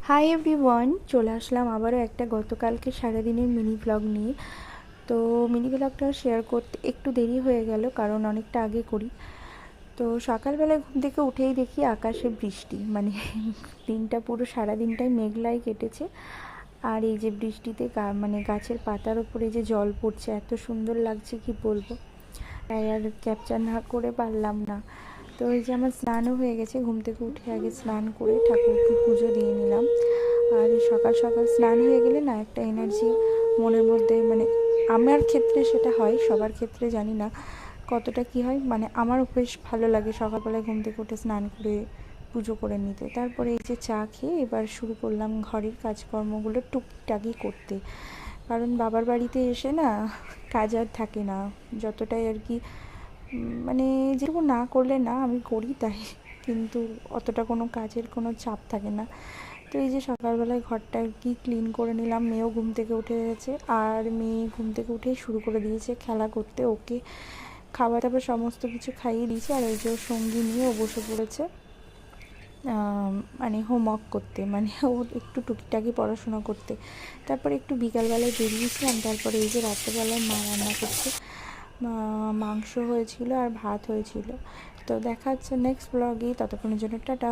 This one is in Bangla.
হাই এভরিওয়ান, চলে আসলাম আবারও একটা গতকালকে সারাদিনের মিনি ব্লগ নিয়ে। তো মিনি ব্লগটা শেয়ার করতে একটু দেরি হয়ে গেল, কারণ অনেকটা আগে করি। তো সকালবেলায় ঘুম থেকে উঠেই দেখি আকাশে বৃষ্টি, মানে দিনটা পুরো সারা দিনটাই মেঘলাই কেটেছে। আর এই যে বৃষ্টিতে মানে গাছের পাতার ওপরে যে জল পড়ছে, এত সুন্দর লাগছে কি বলবো, তাই আর ক্যাপচার না করে পারলাম না। তো এই যে আমার স্নানও হয়ে গেছে, ঘুম থেকে উঠে আগে স্নান করে ঠাকুরকে পুজো দিয়ে নিলাম। আর সকাল সকাল স্নান হয়ে গেলে না একটা এনার্জি মনের মধ্যে, মানে আমার ক্ষেত্রে সেটা হয়, সবার ক্ষেত্রে জানি না কতটা কি হয়, মানে আমার বেশ ভালো লাগে সকালবেলায় ঘুম থেকে উঠে স্নান করে পুজো করে নিতে। তারপরে এই যে চা খেয়ে এবার শুরু করলাম ঘরের কাজকর্মগুলো টুকিটাকি করতে, কারণ বাবার বাড়িতে এসে না কাজ আর থাকে না, যতটাই আর কি মানে যেটুকু না করলে না আমি করি তাই, কিন্তু অতটা কোনো কাজের কোনো চাপ থাকে না। তো এই যে সকালবেলায় ঘরটা আর কি ক্লিন করে নিলাম, মেয়েও ঘুম থেকে উঠে গেছে, আর মেয়ে ঘুম থেকে উঠেই শুরু করে দিয়েছে খেলা করতে। ওকে খাবার টাবার সমস্ত কিছু খাইয়ে দিয়েছে, আর ওই যে ওর সঙ্গী নিয়ে ও বসে পড়েছে মানে হোমওয়ার্ক করতে, মানে ও একটু টুকিটাকি পড়াশোনা করতে। তারপরে একটু বিকালবেলায় বেরিয়েছিলাম, তারপরে এই যে রাত্রেবেলায় মা রান্না করছে, মাংস হয়েছিল আর ভাত হয়েছিল। তো দেখা হচ্ছে নেক্সট ব্লগেই, ততক্ষণের জন্য টাটা।